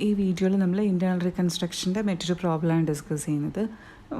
ഈ വീഡിയോയിൽ നമ്മൾ ഇൻറ്റേർണൽ റീകൺസ്ട്രക്ഷൻ്റെ മറ്റൊരു പ്രോബ്ലമാണ് ഡിസ്കസ് ചെയ്യുന്നത്.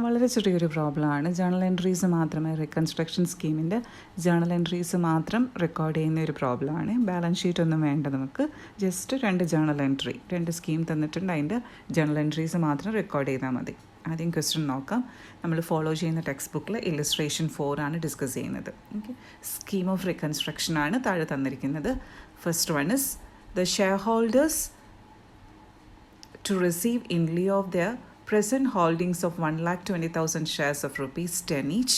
വളരെ ചെറിയൊരു പ്രോബ്ലമാണ്. ജേണൽ എൻട്രീസ് മാത്രമേ റീകൺസ്ട്രക്ഷൻ സ്കീമിൻ്റെ ജേണൽ എൻട്രീസ് മാത്രം റെക്കോർഡ് ചെയ്യുന്ന ഒരു പ്രോബ്ലമാണ്. ബാലൻസ് ഷീറ്റ് ഒന്നും വേണ്ട നമുക്ക്. ജസ്റ്റ് 2 ജേണൽ എൻട്രി, 2 സ്കീം തന്നിട്ടുണ്ട്, അതിൻ്റെ ജേണൽ എൻട്രീസ് മാത്രം റെക്കോർഡ് ചെയ്താൽ മതി. ആദ്യം ക്വസ്റ്റ്യൻ നോക്കാം. നമ്മൾ ഫോളോ ചെയ്യുന്ന ടെക്സ്റ്റ് ബുക്കിൽ ഇല്ലസ്ട്രേഷൻ 4 ആണ് ഡിസ്കസ് ചെയ്യുന്നത്. ഓക്കെ, സ്കീം ഓഫ് റീകൺസ്ട്രക്ഷൻ ആണ് താഴെ തന്നിരിക്കുന്നത്. First one is the share holders to receive in lieu of their present holdings of 1,20,000 shares of ₹10 each.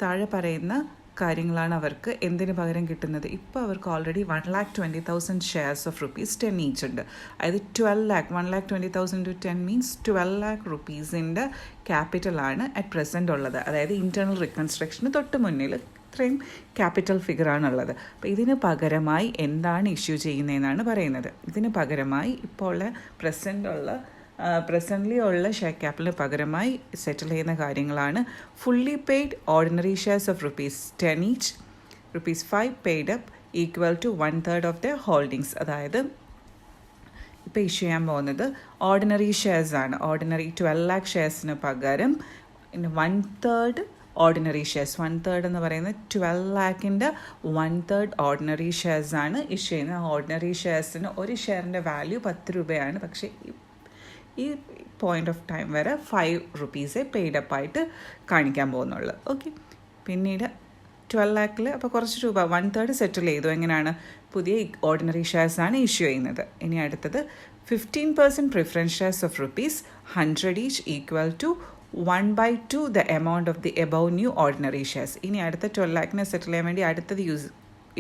താഴെ പറയുന്ന കാര്യങ്ങളാണ് അവർക്ക് എന്തിന് പകരം കിട്ടുന്നത്. ഇപ്പോൾ അവർക്ക് ഓൾറെഡി 1,20,000 ഷെയർസ് ഓഫ് ₹10 ഈച്ച് ഉണ്ട്. അതായത് 12 lakh, 1,20,000 to 10 മീൻസ് 12 lakh rupeesൻ്റെ ക്യാപിറ്റലാണ് അറ്റ് പ്രസൻറ്റ് ഉള്ളത്. അതായത് ഇൻറ്റേർണൽ റീകൺസ്ട്രക്ഷന് തൊട്ട് മുന്നിൽ ഇത്രയും ക്യാപിറ്റൽ ഫിഗറാണുള്ളത്. അപ്പോൾ ഇതിന് പകരമായി എന്താണ് ഇഷ്യൂ ചെയ്യുന്നതെന്നാണ് പറയുന്നത്. ഇതിന് പകരമായി ഇപ്പോൾ ഉള്ള പ്രസൻ്റ്ലി ഉള്ള ഷെയർ ക്യാപിറ്റലിന് പകരമായി സെറ്റിൽ ചെയ്യുന്ന കാര്യങ്ങളാണ് fully paid ordinary shares of ₹10 each, ₹5 paid up equal to 1/3 of the holdings. അതായത് ഇപ്പോൾ ഇഷ്യൂ ചെയ്യാൻ പോകുന്നത് ഓർഡിനറി ഷെയർസാണ്. ഓർഡിനറി 12 lakh ഷെയർസിന് പകരം 1/3 ഓർഡിനറി ഷെയർസ്. 1/3 എന്ന് പറയുന്നത് 12 lakhൻ്റെ 1/3 ഓർഡിനറി ഷെയർസാണ് ഇഷ്യൂ ചെയ്യുന്നത്. ഓർഡിനറി ഷെയർസിന് ഒരു ഷെയറിൻ്റെ വാല്യൂ 10 രൂപയാണ്. പക്ഷേ ഈ പോയിൻ്റ് ഓഫ് ടൈം വരെ ₹5 പെയ്ഡ് അപ്പായിട്ട് കാണിക്കാൻ പോകുന്നുള്ളൂ. ഓക്കെ, പിന്നീട് 12 lakhൽ അപ്പോൾ കുറച്ച് രൂപ 1/3 സെറ്റിൽ ചെയ്തു. എങ്ങനെയാണ്? പുതിയ ഓർഡിനറി ഷെയർസാണ് ഇഷ്യൂ ചെയ്യുന്നത്. ഇനി അടുത്തത് 15% preference shares of ₹100 each equal to 1/2 the amount of the above new ordinary shares. ഇനി അടുത്ത 12 lakhനെ സെറ്റിൽ ചെയ്യാൻ വേണ്ടി അടുത്തത്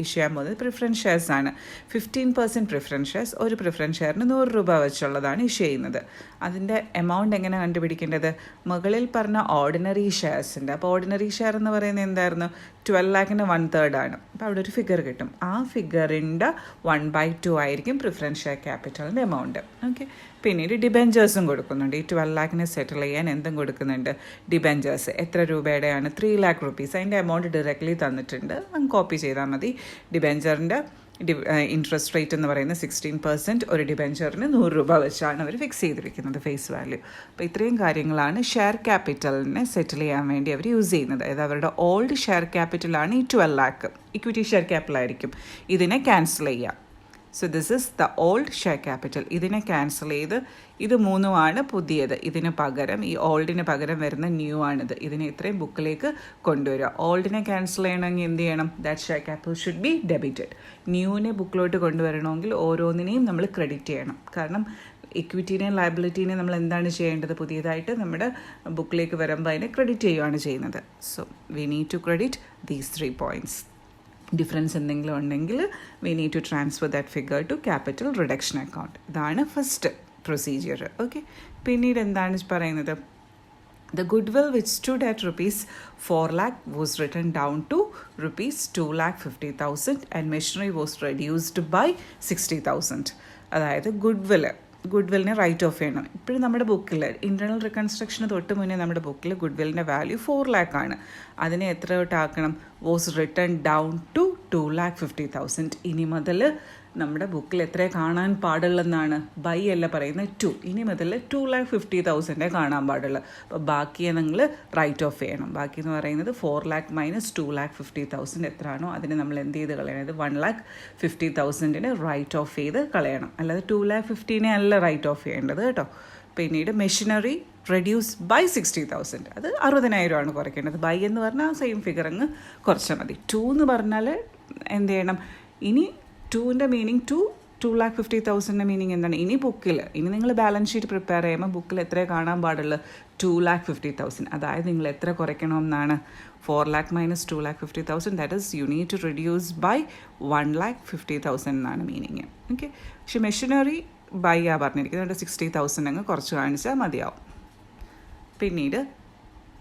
ഇഷ്യൂ ചെയ്യാൻ പോകുന്നത് പ്രിഫറൻസ് ഷെയർസ് ആണ്. 15% പ്രിഫറൻസ് ഷെയർസ്, ഒരു പ്രിഫറൻസ് ഷെയറിന് ₹100 വെച്ചുള്ളതാണ് ഇഷ്യൂ ചെയ്യുന്നത്. അതിൻ്റെ എമൗണ്ട് എങ്ങനെ കണ്ടുപിടിക്കേണ്ടത്? മുകളിൽ പറഞ്ഞ ഓർഡിനറി ഷെയർസിൻ്റെ, അപ്പോൾ ഓർഡിനറി ഷെയർ എന്ന് പറയുന്നത് എന്തായിരുന്നു? 12 lakhന് 1/3 ആണ്. അപ്പോൾ അവിടെ ഒരു ഫിഗർ കിട്ടും. ആ ഫിഗറിൻ്റെ 1/2 ആയിരിക്കും പ്രിഫറൻസ് ഷെയർ ക്യാപിറ്റലിൻ്റെ എമൗണ്ട്. ഓക്കെ, പിന്നീട് ഡിബെഞ്ചേഴ്സും കൊടുക്കുന്നുണ്ട്. ഈ 12 lakhനെ സെറ്റിൽ ചെയ്യാൻ എന്തും കൊടുക്കുന്നുണ്ട്? ഡിബെഞ്ചേഴ്സ്. എത്ര രൂപയുടെയാണ്? ₹3 lakh. അതിൻ്റെ എമൗണ്ട് ഡയറക്റ്റ്ലി തന്നിട്ടുണ്ട്, കോപ്പി ചെയ്താൽ മതി. ഡിബെഞ്ചറിൻ്റെ ഇൻട്രസ്റ്റ് റേറ്റ് എന്ന് പറയുന്നത് 16%. ഒരു ഡിബെഞ്ചറിന് ₹100 വെച്ചാണ് അവർ ഫിക്സ് ചെയ്തിരിക്കുന്നത് ഫേസ് വാല്യൂ. അപ്പോൾ ഇത്രയും കാര്യങ്ങളാണ് ഷെയർ ക്യാപിറ്റലിനെ സെറ്റിൽ ചെയ്യാൻ വേണ്ടി അവർ യൂസ് ചെയ്യുന്നത്. അതായത് അവരുടെ ഓൾഡ് ഷെയർ ക്യാപിറ്റലാണ് ഈ 12 lakh. Equity share ക്യാപിറ്റലായിരിക്കും. ഇതിനെ ക്യാൻസൽ ചെയ്യാം. So this is the old share capital. ഇതിനെ ക്യാൻസൽ ചെയ്ത് ഇത് 3 പുതിയത്. ഇതിന് പകരം, ഈ ഓൾഡിന് പകരം വരുന്ന ന്യൂ ആണിത്. ഇതിനെ ഇത്രയും ബുക്കിലേക്ക് കൊണ്ടുവരിക. ഓൾഡിനെ ക്യാൻസൽ ചെയ്യണമെങ്കിൽ എന്ത് ചെയ്യണം? That share capital should be debited. ന്യൂവിനെ ബുക്കിലോട്ട് കൊണ്ടുവരണമെങ്കിൽ ഓരോന്നിനെയും നമ്മൾ ക്രെഡിറ്റ് ചെയ്യണം. കാരണം ഇക്വിറ്റീനെയും ലയബിലിറ്റീനെയും നമ്മൾ എന്താണ് ചെയ്യേണ്ടത്? പുതിയതായിട്ട് നമ്മുടെ ബുക്കിലേക്ക് വരുമ്പോൾ അതിനെ ക്രെഡിറ്റ് ചെയ്യുകയാണ് ചെയ്യുന്നത്. So we need to credit these 3 points. Difference എന്തെങ്കിലും ഉണ്ടെങ്കിൽ we need to transfer that figure to capital reduction account. ഇതാണ് ഫസ്റ്റ് പ്രൊസീജിയർ. ഓക്കെ, പിന്നീട് എന്താണ് പറയുന്നത്? The goodwill which stood at ₹4 lakh was written down to ₹2,50,000 and machinery was reduced by 60,000. അതായത് ഗുഡ്വില്ലിനെ right of ചെയ്യണം. ഇപ്പോഴും നമ്മുടെ ബുക്കിൽ ഇൻറ്റേർണൽ റീകൺസ്ട്രക്ഷന് തൊട്ട് മുന്നേ നമ്മുടെ ബുക്കിൽ ഗുഡ്വില്ലിൻ്റെ വാല്യൂ 4 lakh ആണ്. അതിനെ എത്ര തൊട്ടാക്കണം? Was written down to 2,50,000. ഇനി മുതൽ നമ്മുടെ ബുക്കിൽ എത്ര കാണാൻ പാടുള്ളതെന്നാണ്? ബൈ അല്ല പറയുന്നത്, 2. ഇനി മുതൽ 2,50,000 കാണാൻ പാടുള്ളൂ. അപ്പോൾ ബാക്കിയെ നിങ്ങൾ റൈറ്റ് ഓഫ് ചെയ്യണം. ബാക്കി എന്ന് പറയുന്നത് 4 lakh മൈനസ് 2,50,000 എത്രയാണോ അതിനെ നമ്മൾ എന്ത് ചെയ്ത് കളയണം? 1,50,000 റൈറ്റ് ഓഫ് ചെയ്ത് കളയണം. അല്ലാതെ 2,50,000 അല്ല റൈറ്റ് ഓഫ് ചെയ്യേണ്ടത് കേട്ടോ. പിന്നീട് മെഷീനറി റെഡ്യൂസ് ബൈ 60,000. അത് 60,000 കുറയ്ക്കേണ്ടത്. ബൈ എന്ന് പറഞ്ഞാൽ സെയിം ഫിഗർ അങ്ങ് കുറച്ചാൽ മതി. 2 എന്ന് പറഞ്ഞാൽ എന്ത് ചെയ്യണം? ഇനി 2ൻ്റെ മീനിങ് 2,50,000 മീനിങ് എന്താണ്? ഇനി നിങ്ങൾ ബാലൻസ് ഷീറ്റ് പ്രിപ്പയർ ചെയ്യുമ്പോൾ ബുക്കിൽ എത്ര കാണാൻ പാടുള്ളൂ? 2,50,000. അതായത് നിങ്ങൾ എത്ര കുറയ്ക്കണമെന്നാണ്? 4 lakh minus 2,50,000. That is you need to reduce by 1,50,000 എന്നാണ് മീനിങ്. ഓക്കെ, പക്ഷെ മെഷീനറി ബൈ പറഞ്ഞിരിക്കുന്നത് 60,000 അങ്ങ് കുറച്ച് കാണിച്ചാൽ മതിയാവും. പിന്നീട്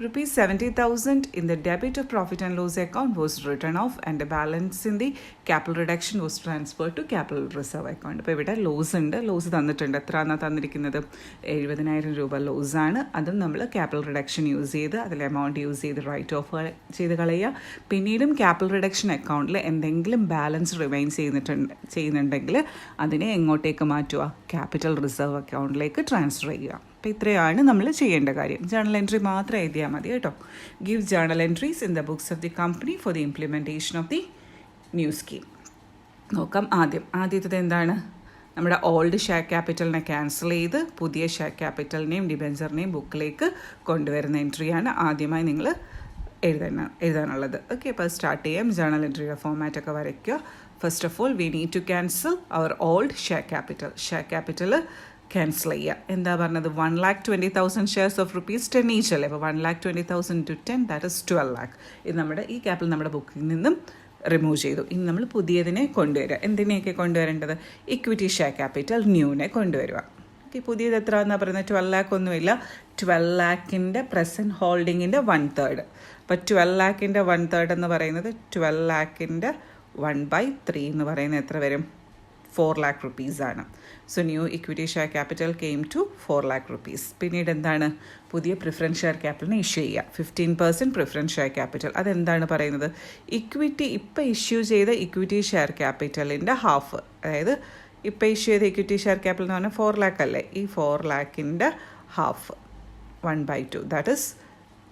rupees 70,000 in the debit of profit and loss account was written off and the balance in the capital reduction was transferred to capital reserve account. അപ്പോൾ ഇവിടെ ലോസ് ഉണ്ട്, ലോസ് തന്നിട്ടുണ്ട്. എത്രയാണ് തന്നിരിക്കുന്നത്? 70,000 രൂപ ലോസാണ്. അതും നമ്മൾ ക്യാപിറ്റൽ റിഡക്ഷൻ യൂസ് ചെയ്ത് അതിൽ എമൗണ്ട് യൂസ് ചെയ്ത് റൈറ്റ് ഓഫ് ചെയ്ത് കളയുക. പിന്നീടും ക്യാപിറ്റൽ റിഡക്ഷൻ അക്കൗണ്ടിൽ എന്തെങ്കിലും ബാലൻസ് റിമൈൻ ചെയ്യുന്നുണ്ടെങ്കിൽ അതിനെ എങ്ങോട്ടേക്ക് മാറ്റുക? ക്യാപിറ്റൽ റിസർവ് അക്കൗണ്ടിലേക്ക് ട്രാൻസ്ഫർ ചെയ്യുക. അപ്പോൾ ഇത്രയാണ് നമ്മൾ ചെയ്യേണ്ട കാര്യം. ജേണൽ എൻട്രി മാത്രം എഴുതിയാൽ മതി കേട്ടോ. Give journal entries in the books of the company for the implementation of the new scheme. നോക്കാം. ആദ്യത്തേത് എന്താണ്? നമ്മുടെ ഓൾഡ് ഷെയർ ക്യാപിറ്റലിനെ ക്യാൻസൽ ചെയ്ത് പുതിയ ഷെയർ ക്യാപിറ്റലിനെയും ഡിബെഞ്ചറിനെയും ബുക്കിലേക്ക് കൊണ്ടുവരുന്ന എൻട്രിയാണ് ആദ്യമായി നിങ്ങൾ എഴുതാനുള്ളത്. ഓക്കെ, അപ്പോൾ സ്റ്റാർട്ട് ചെയ്യാം. ജേണൽ എൻട്രിയുടെ ഫോമാറ്റൊക്കെ വരയ്ക്കുക. First of all we need to cancel our old share capital cancel ചെയ്യുക. എന്താ പറഞ്ഞത്? 1,20,000 ഷെയർസ് ഓഫ് ₹10 ഈച്ച് അല്ലേ? അപ്പോൾ 1,20,000 to 10 ദാറ്റ് ഇസ് 12 lakh. ഇത് നമ്മുടെ ഈ ക്യാപിറ്റൽ നമ്മുടെ ബുക്കിൽ നിന്നും റിമൂവ് ചെയ്തു. ഇനി നമ്മൾ പുതിയതിനെ കൊണ്ടുവരിക. എന്തിനെയൊക്കെ കൊണ്ടുവരേണ്ടത്? ഇക്വിറ്റി ഷെയർ ക്യാപിറ്റൽ ന്യൂനെ കൊണ്ടുവരിക. പുതിയത് എത്ര എന്നാണ് പറയുന്നത്? 12 lakh ഒന്നുമില്ല. 12 lakhൻ്റെ പ്രസൻറ്റ് ഹോൾഡിങ്ങിൻ്റെ 1/3. അപ്പോൾ 12 lakhൻ്റെ 1/3 എന്ന് പറയുന്നത് 12 lakhൻ്റെ 1/3 എന്ന് പറയുന്നത് എത്ര വരും? 4 lakh rupees ആണ്. So new equity share capital came to 4 lakh rupees. പിന്നീട് എന്താണ്? പുതിയ പ്രിഫറൻസ് ഷെയർ ക്യാപിറ്റലിന് ഇഷ്യൂ ചെയ്യുക. 15% പ്രിഫറൻസ് ഷെയർ ക്യാപിറ്റൽ. അതെന്താണ് പറയുന്നത്? ഇക്വിറ്റി ഇപ്പോൾ ഇഷ്യൂ ചെയ്ത ഇക്വിറ്റി ഷെയർ ക്യാപിറ്റലിൻ്റെ ഹാഫ്, അതായത് ഇപ്പോൾ ഇഷ്യൂ ചെയ്ത ഇക്വിറ്റി ഷെയർ ക്യാപിറ്റൽ എന്ന് പറഞ്ഞാൽ 4 lakh അല്ലേ? ഈ 4 lakhൻ്റെ ഹാഫ് 1/2 ദാറ്റ് ഇസ്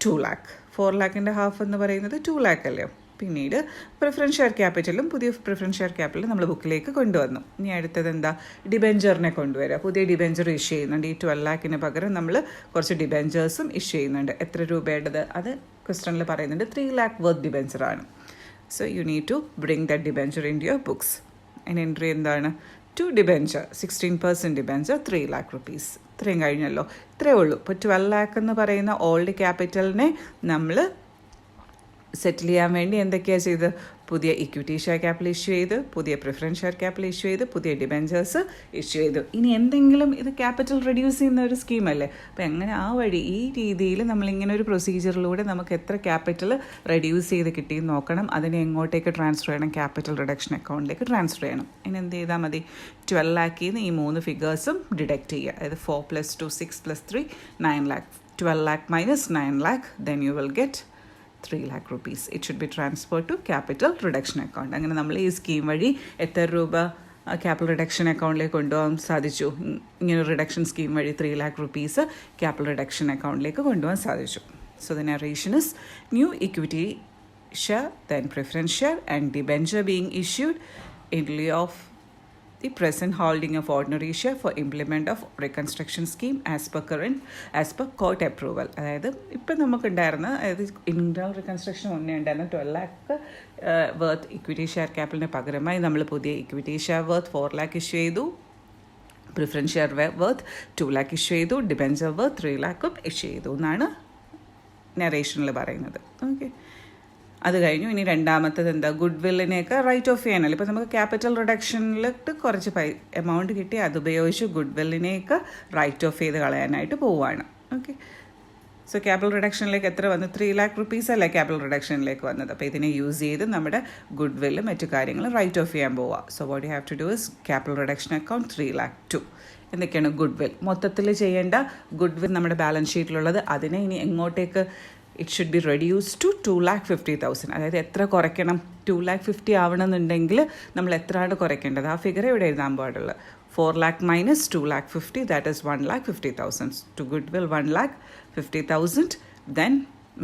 2 lakh. 4 lakhൻ്റെ ഹാഫ് എന്ന് പറയുന്നത് 2 lakh അല്ലേ? പിന്നീട് പ്രിഫറൻസ് ഷെയർ ക്യാപിറ്റലും പുതിയ പ്രിഫറൻസ് ഷെയർ ക്യാപിറ്റലും നമ്മൾ ബുക്കിലേക്ക് കൊണ്ടുവന്നു. ഇനി അടുത്തത് എന്താ? ഡിബെഞ്ചറിനെ കൊണ്ടുവരിക. പുതിയ ഡിബെഞ്ചർ ഇഷ്യൂ ചെയ്യുന്നുണ്ട്. ഈ 12 lakhന് പകരം നമ്മൾ കുറച്ച് ഡിബെഞ്ചേഴ്സും ഇഷ്യൂ ചെയ്യുന്നുണ്ട്. എത്ര രൂപയുടേത്? അത് ക്വസ്റ്റനിൽ പറയുന്നുണ്ട് 3 lakh വർത്ത് ഡിബെഞ്ചറാണ്. So you need to bring the debenture in your books. അതിന് എൻട്രി എന്താണ്? 2 ഡിബെഞ്ചർ 16% ഡിബെഞ്ചർ 3 lakh rupees. ഇത്രയും കഴിഞ്ഞല്ലോ. ഇത്രയേ ഉള്ളൂ. ഇപ്പോൾ 12 lakh എന്ന് പറയുന്ന ഓൾഡ് ക്യാപിറ്റലിനെ നമ്മൾ സെറ്റിൽ ചെയ്യാൻ വേണ്ടി എന്തൊക്കെയാണ് ചെയ്ത്? പുതിയ ഇക്വിറ്റി ഷെയർ ക്യാപിറ്റൽ ഇഷ്യൂ ചെയ്ത്, പുതിയ പ്രിഫറൻസ് ഷെയർ ക്യാപിറ്റൽ ഇഷ്യൂ ചെയ്ത്, പുതിയ ഡിബെഞ്ചേഴ്സ് ഇഷ്യൂ ചെയ്തു. ഇനി എന്തെങ്കിലും ഇത് ക്യാപിറ്റൽ റെഡ്യൂസ് ചെയ്യുന്ന ഒരു സ്കീമല്ലേ? അപ്പോൾ എങ്ങനെ ആ വഴി ഈ രീതിയിൽ നമ്മളിങ്ങനെ ഒരു പ്രൊസീജിയറിലൂടെ നമുക്ക് എത്ര ക്യാപിറ്റൽ റെഡ്യൂസ് ചെയ്ത് കിട്ടിയെന്ന് നോക്കണം. അതിനെ എങ്ങോട്ടേക്ക് ട്രാൻസ്ഫർ ചെയ്യണം? ക്യാപിറ്റൽ റിഡക്ഷൻ അക്കൗണ്ടിലേക്ക് ട്രാൻസ്ഫർ ചെയ്യണം. ഇനി എന്ത് ചെയ്താൽ മതി? 12 lakhൽ നിന്ന് ഈ 3 ഫിഗേഴ്സും ഡിഡക്റ്റ് ചെയ്യുക. അതായത് 4 + 2 6 + 3 9 lakh. 12 lakh minus 9 lakh, then you will get 3 lakh rupees. It should be transferred to capital reduction account. അങ്ങനെ നമ്മൾ ഈ സ്കീം വഴി എത്ര രൂപ ക്യാപിറ്റൽ റിഡക്ഷൻ അക്കൗണ്ടിലേക്ക് കൊണ്ടുപോകാൻ സാധിച്ചു? ഇങ്ങനെ റിഡക്ഷൻ സ്കീം വഴി 3 lakh rupees ക്യാപിറ്റൽ റിഡക്ഷൻ അക്കൗണ്ടിലേക്ക് കൊണ്ടുപോകാൻ സാധിച്ചു. So the narration is new equity share, then preference share and debenture being issued in lieu of the present holding of ordinary share for implement of reconstruction scheme as per court approval. അതായത് ഇപ്പം നമുക്കുണ്ടായിരുന്ന, അതായത് internal റിക്കൺസ്ട്രക്ഷൻ മുന്നേ ഉണ്ടായിരുന്ന 12 lakh worth equity share ക്യാപിറ്റലിന് പകരമായി നമ്മൾ പുതിയ equity share worth 4 lakh issue ചെയ്തു, preference share worth 2 lakh issue ചെയ്തു, ഡിബെഞ്ചർ വർത്ത് 3 lakh ഇഷ്യൂ ചെയ്തു എന്നാണ് നറേഷനിൽ പറയുന്നത്. ഓക്കെ, അത് കഴിഞ്ഞു. ഇനി രണ്ടാമത്തത് എന്താ? ഗുഡ് വില്ലിനെയൊക്കെ റൈറ്റ് ഓഫ് ചെയ്യാനല്ലോ. ഇപ്പോൾ നമുക്ക് ക്യാപിറ്റൽ റിഡക്ഷനിലിട്ട് കുറച്ച് എമൗണ്ട് കിട്ടി, അത് ഉപയോഗിച്ച് ഗുഡ് വില്ലിനെയൊക്കെ റൈറ്റ് ഓഫ് ചെയ്ത് കളയാനായിട്ട് പോവുകയാണ്. ഓക്കെ, സോ ക്യാപിറ്റൽ റിഡക്ഷനിലേക്ക് എത്ര വന്നു? 3 lakh rupees അല്ലേ ക്യാപിറ്റൽ റിഡക്ഷനിലേക്ക് വന്നത്. അപ്പോൾ ഇതിനെ യൂസ് ചെയ്ത് നമ്മുടെ ഗുഡ് വില്ലും മറ്റു കാര്യങ്ങളും റൈറ്റ് ഓഫ് ചെയ്യാൻ പോവുക. So what you have to do is capital reduction account 3 lakh 2. എന്തൊക്കെയാണ്? Goodwill. മൊത്തത്തിൽ ചെയ്യേണ്ട ഗുഡ് വിൽ നമ്മുടെ ബാലൻസ് ഷീറ്റിലുള്ളത്, അതിനെ ഇനി എങ്ങോട്ടേക്ക്? It should be reduce to 2,50,000. അതായത് എത്ര കുറയ്ക്കണം? 2,50,000 ആവണമെന്നുണ്ടെങ്കിൽ നമ്മൾ എത്രയാണ് കുറയ്ക്കേണ്ടത്? ആ ഫിഗർ ഇവിടെ എഴുതാൻ പാടുള്ളത്. 4 lakh minus 2,50,000, that is 1,50,000. To goodwill 1,50,000. Then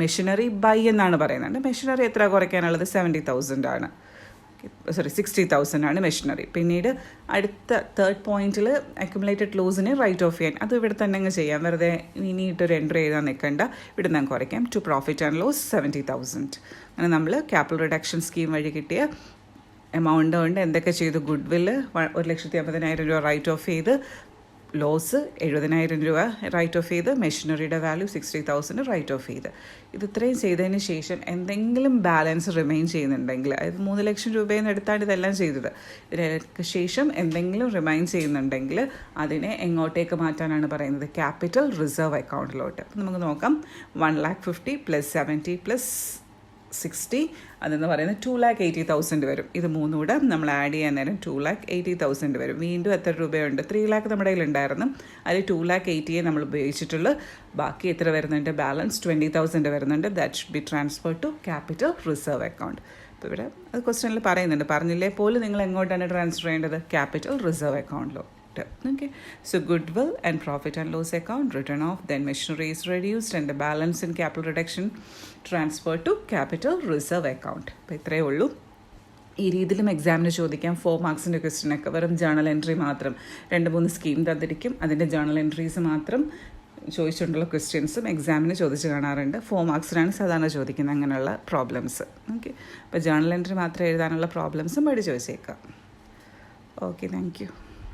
machinery by എന്നാണ് പറയുന്നത്. മെഷീനറി എത്ര കുറയ്ക്കാനുള്ളത്? 70,000 ആണ്. 60,000 ആണ് മെഷീനറി. പിന്നീട് അടുത്ത തേർഡ് പോയിന്റിൽ അക്യുമുലേറ്റഡ് ലോസിന് റൈറ്റ് ഓഫ് ചെയ്യാൻ, അത് ഇവിടെ തന്നെ അങ്ങ് ചെയ്യാം. വെറുതെ ഇനിയിട്ടൊരു എൻട്രി എഴുതാൻ നിൽക്കണ്ട. ഇവിടെ നിന്ന് കുറയ്ക്കാം. To profit and loss 70,000. അങ്ങനെ നമ്മൾ ക്യാപിറ്റൽ റിഡക്ഷൻ സ്കീം വഴി കിട്ടിയ എമൗണ്ട് കൊണ്ട് എന്തൊക്കെ ചെയ്തു? ഗുഡ് വില്ല് 1,50,000 രൂപ റൈറ്റ് ഓഫ് ചെയ്ത് ലോസ് 70,000 രൂപ റൈറ്റ് ഓഫ് ചെയ്ത്, മെഷീനറിയുടെ വാല്യൂ 60,000 റൈറ്റ് ഓഫ് ചെയ്ത്. ഇത് ഇത്രയും ചെയ്തതിന് ശേഷം എന്തെങ്കിലും ബാലൻസ് റിമെയിൻ ചെയ്യുന്നുണ്ടെങ്കിൽ, അതായത് 3 ലക്ഷം രൂപയിൽ നിന്ന് എടുത്താണ് ഇതെല്ലാം ചെയ്തത്, ഇതിനൊക്കെ ശേഷം എന്തെങ്കിലും റിമൈൻ ചെയ്യുന്നുണ്ടെങ്കിൽ അതിനെ എങ്ങോട്ടേക്ക് മാറ്റാനാണ് പറയുന്നത്? ക്യാപിറ്റൽ റിസർവ് അക്കൗണ്ടിലോട്ട്. അപ്പം നമുക്ക് നോക്കാം. 1,50,000 + 70 + 60 അതെന്ന് പറയുന്നത് 2,80,000 വരും. ഇത് മൂന്നുകൂടെ നമ്മൾ ആഡ് ചെയ്യാൻ നേരം 2,80,000 വരും. വീണ്ടും എത്ര രൂപയുണ്ട്? 3 lakh നമ്മുടെ കയ്യിലുണ്ടായിരുന്നു. അതിൽ 2,80,000 നമ്മൾ ഉപയോഗിച്ചിട്ടുള്ളൂ. ബാക്കി എത്ര വരുന്നുണ്ട്? ബാലൻസ് 20,000 വരുന്നുണ്ട്. That should be transfer to capital reserve account. അപ്പോൾ ഇവിടെ അത് ക്വസ്റ്റ്യനിൽ പറയുന്നുണ്ട്. പറഞ്ഞില്ലേ പോലും നിങ്ങൾ എങ്ങോട്ടാണ് ട്രാൻസ്ഫർ ചെയ്യേണ്ടത്? ക്യാപിറ്റൽ റിസർവ് അക്കൗണ്ടിലോ. Okay, so goodwill and profit and loss account written off, then machinery is reduced and the balance in capital reduction transferred to capital reserve account. അപ്പോൾ ഇത്രയേ ഉള്ളൂ. ഈ രീതിയിലും എക്സാമിന് ചോദിക്കാം. 4 മാർക്സിൻ്റെ ക്വസ്റ്റ്യനൊക്കെ വെറും ജേണൽ എൻട്രി മാത്രം. 2-3 സ്കീം തന്നിരിക്കും, അതിൻ്റെ ജേണൽ എൻട്രീസ് മാത്രം ചോദിച്ചിട്ടുള്ള ക്വസ്റ്റ്യൻസും എക്സാമിന് ചോദിച്ച് കാണാറുണ്ട്. 4 മാർക്സിനാണ് സാധാരണ ചോദിക്കുന്നത് അങ്ങനെയുള്ള പ്രോബ്ലംസ്. ഓക്കെ, അപ്പോൾ ജേണൽ എൻട്രി മാത്രം എഴുതാനുള്ള പ്രോബ്ലംസും പഠിച്ച് വെച്ചേക്കാം. Okay, thank you.